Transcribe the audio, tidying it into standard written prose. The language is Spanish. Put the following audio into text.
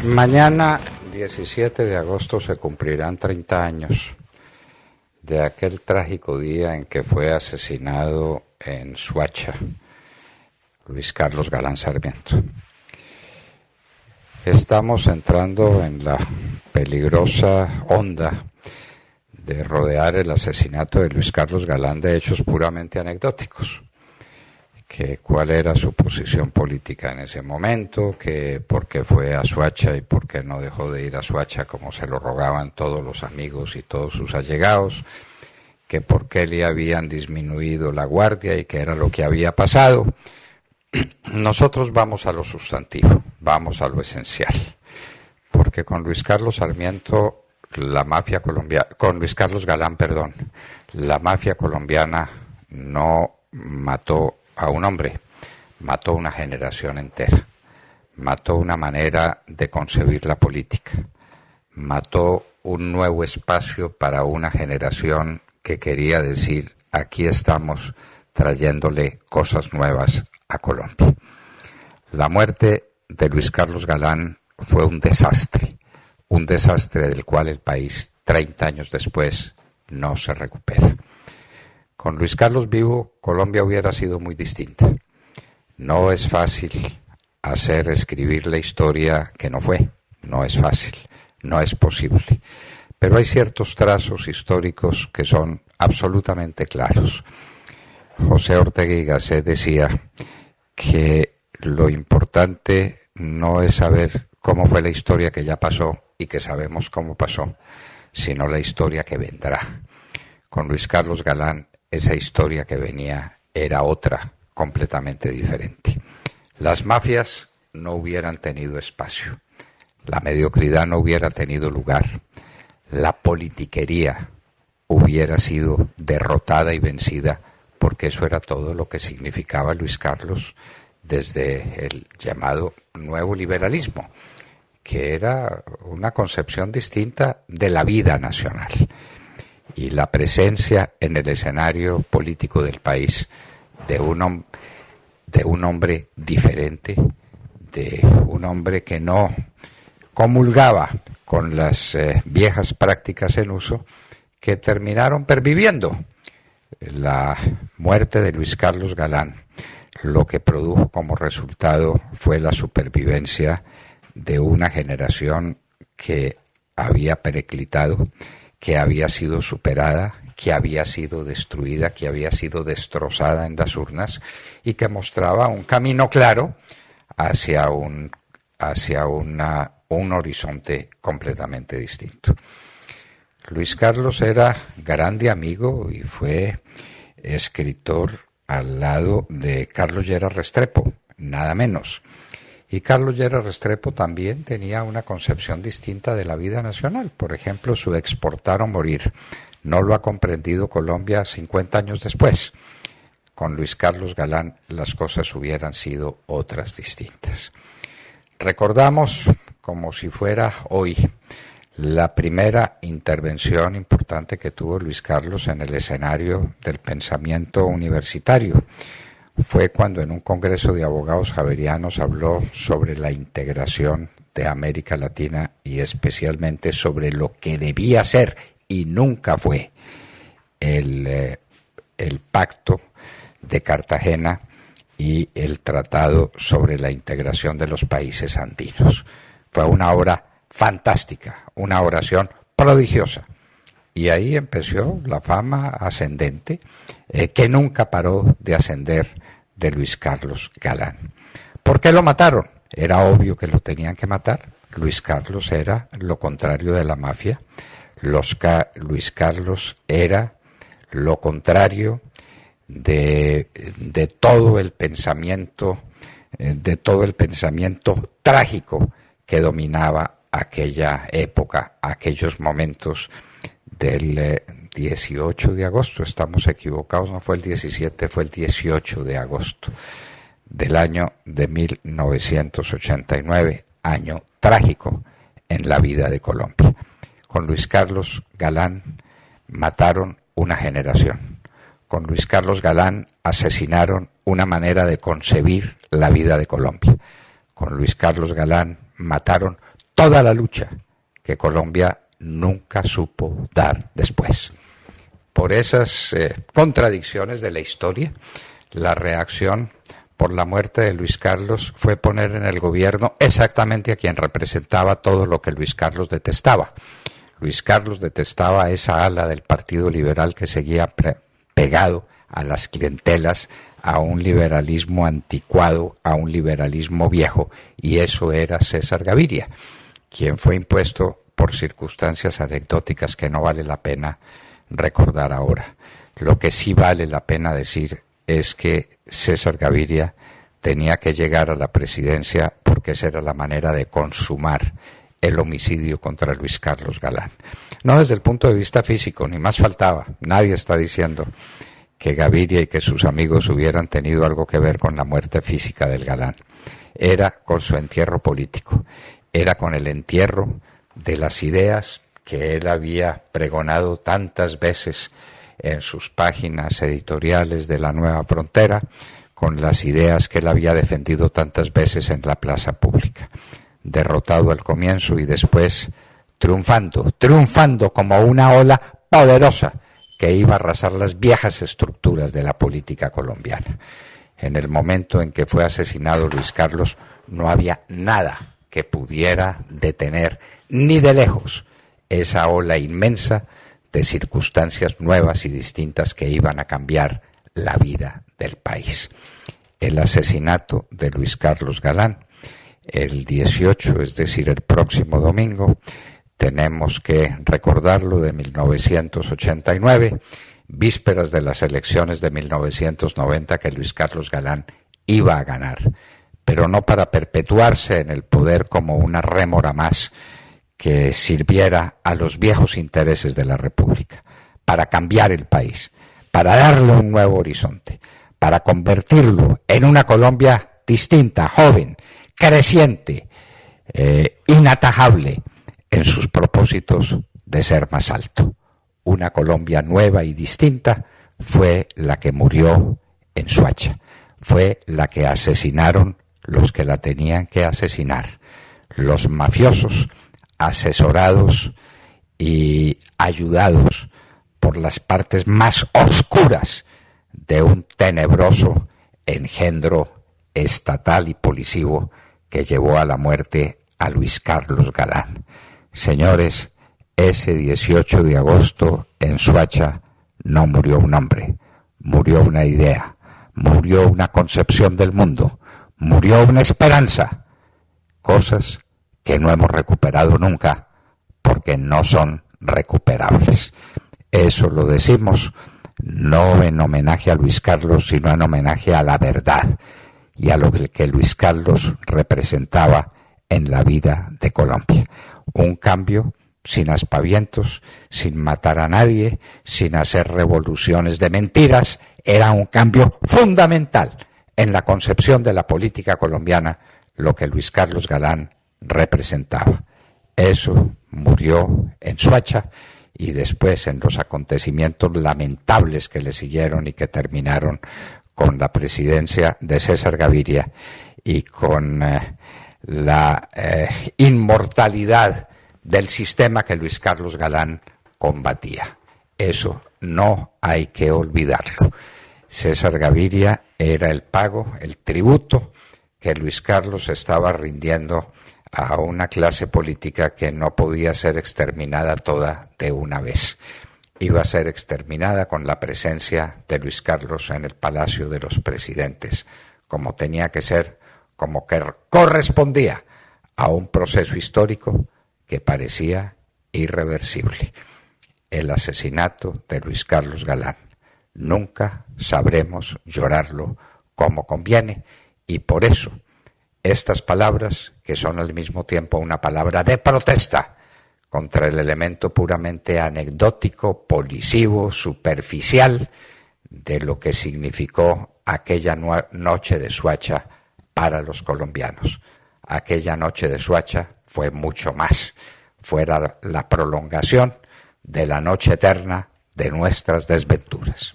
Mañana, 17 de agosto, se cumplirán 30 años de aquel trágico día en que fue asesinado en Soacha Luis Carlos Galán Sarmiento. Estamos entrando en la peligrosa onda de rodear el asesinato de Luis Carlos Galán de hechos puramente anecdóticos. Que cuál era su posición política en ese momento, que por qué fue a Soacha y por qué no dejó de ir a Soacha como se lo rogaban todos los amigos y todos sus allegados, que por qué le habían disminuido la guardia y qué era lo que había pasado. Nosotros vamos a lo sustantivo, vamos a lo esencial, porque con Luis Carlos Sarmiento, la mafia colombiana, con Luis Carlos Galán, perdón, la mafia colombiana no mató a un hombre, mató una generación entera, mató una manera de concebir la política, mató un nuevo espacio para una generación que quería decir, aquí estamos trayéndole cosas nuevas a Colombia. La muerte de Luis Carlos Galán fue un desastre del cual el país, 30 años después, no se recupera. Con Luis Carlos vivo, Colombia hubiera sido muy distinta. No es fácil escribir la historia que no fue. No es fácil, no es posible. Pero hay ciertos trazos históricos que son absolutamente claros. José Ortega y Gasset decía que lo importante no es saber cómo fue la historia que ya pasó y que sabemos cómo pasó, sino la historia que vendrá. Con Luis Carlos Galán, esa historia que venía era otra, completamente diferente. Las mafias no hubieran tenido espacio, la mediocridad no hubiera tenido lugar, la politiquería hubiera sido derrotada y vencida, porque eso era todo lo que significaba Luis Carlos desde el llamado nuevo liberalismo, que era una concepción distinta de la vida nacional. Y la presencia en el escenario político del país de un hombre diferente, de un hombre que no comulgaba con las viejas prácticas en uso, que terminaron perviviendo. La muerte de Luis Carlos Galán, lo que produjo como resultado fue la supervivencia de una generación que había periclitado, que había sido superada, que había sido destruida, que había sido destrozada en las urnas y que mostraba un camino claro hacia un horizonte completamente distinto. Luis Carlos era grande amigo y fue escritor al lado de Carlos Lleras Restrepo, nada menos. Y Carlos Lleras Restrepo también tenía una concepción distinta de la vida nacional. Por ejemplo, su exportar o morir no lo ha comprendido Colombia 50 años después. Con Luis Carlos Galán las cosas hubieran sido otras distintas. Recordamos, como si fuera hoy, la primera intervención importante que tuvo Luis Carlos en el escenario del pensamiento universitario. Fue cuando en un congreso de abogados javerianos habló sobre la integración de América Latina y especialmente sobre lo que debía ser y nunca fue el pacto de Cartagena y el tratado sobre la integración de los países andinos. Fue una obra fantástica, una oración prodigiosa. Y ahí empezó la fama ascendente, que nunca paró de ascender, de Luis Carlos Galán. ¿Por qué lo mataron? Era obvio que lo tenían que matar. Luis Carlos era lo contrario de la mafia. Luis Carlos era lo contrario de todo el pensamiento, trágico que dominaba aquella época, aquellos momentos del 18 de agosto, estamos equivocados, no fue el 17, fue el 18 de agosto del año de 1989, año trágico en la vida de Colombia. Con Luis Carlos Galán mataron una generación. Con Luis Carlos Galán asesinaron una manera de concebir la vida de Colombia. Con Luis Carlos Galán mataron toda la lucha que Colombia nunca supo dar después. Por esas contradicciones de la historia, la reacción por la muerte de Luis Carlos fue poner en el gobierno exactamente a quien representaba todo lo que Luis Carlos detestaba. Luis Carlos detestaba a esa ala del Partido Liberal que seguía pegado a las clientelas, a un liberalismo anticuado, a un liberalismo viejo, y eso era César Gaviria, quien fue impuesto por circunstancias anecdóticas que no vale la pena recordar ahora. Lo que sí vale la pena decir es que César Gaviria tenía que llegar a la presidencia porque esa era la manera de consumar el homicidio contra Luis Carlos Galán. No desde el punto de vista físico, ni más faltaba. Nadie está diciendo que Gaviria y que sus amigos hubieran tenido algo que ver con la muerte física del Galán. Era con su entierro político, era con el entierro de las ideas que él había pregonado tantas veces en sus páginas editoriales de La Nueva Frontera, con las ideas que él había defendido tantas veces en la plaza pública. Derrotado al comienzo y después triunfando como una ola poderosa que iba a arrasar las viejas estructuras de la política colombiana. En el momento en que fue asesinado Luis Carlos, no había nada que pudiera detener ni de lejos esa ola inmensa de circunstancias nuevas y distintas que iban a cambiar la vida del país. El asesinato de Luis Carlos Galán, el 18, es decir, el próximo domingo, tenemos que recordarlo, de 1989, vísperas de las elecciones de 1990 que Luis Carlos Galán iba a ganar, pero no para perpetuarse en el poder como una rémora más que sirviera a los viejos intereses de la República, para cambiar el país, para darle un nuevo horizonte, para convertirlo en una Colombia distinta, joven, creciente, inatajable en sus propósitos de ser más alto. Una Colombia nueva y distinta fue la que murió en Soacha, fue la que asesinaron los que la tenían que asesinar, los mafiosos asesorados y ayudados por las partes más oscuras de un tenebroso engendro estatal y policivo que llevó a la muerte a Luis Carlos Galán. Señores, ese 18 de agosto en Soacha no murió un hombre, murió una idea, murió una concepción del mundo, murió una esperanza, cosas que no hemos recuperado nunca porque no son recuperables. Eso lo decimos no en homenaje a Luis Carlos, sino en homenaje a la verdad y a lo que Luis Carlos representaba en la vida de Colombia. Un cambio sin aspavientos, sin matar a nadie, sin hacer revoluciones de mentiras. Era un cambio fundamental en la concepción de la política colombiana, lo que Luis Carlos Galán representaba. Eso murió en Soacha y después en los acontecimientos lamentables que le siguieron y que terminaron con la presidencia de César Gaviria y con la inmortalidad del sistema que Luis Carlos Galán combatía. Eso no hay que olvidarlo. César Gaviria era el pago, el tributo que Luis Carlos estaba rindiendo a una clase política que no podía ser exterminada toda de una vez. Iba a ser exterminada con la presencia de Luis Carlos en el Palacio de los Presidentes, como tenía que ser, como que correspondía a un proceso histórico que parecía irreversible. El asesinato de Luis Carlos Galán. Nunca sabremos llorarlo como conviene, y por eso estas palabras, que son al mismo tiempo una palabra de protesta contra el elemento puramente anecdótico, policivo, superficial de lo que significó aquella noche de Soacha para los colombianos. Aquella noche de Soacha fue mucho más, fuera la prolongación de la noche eterna de nuestras desventuras.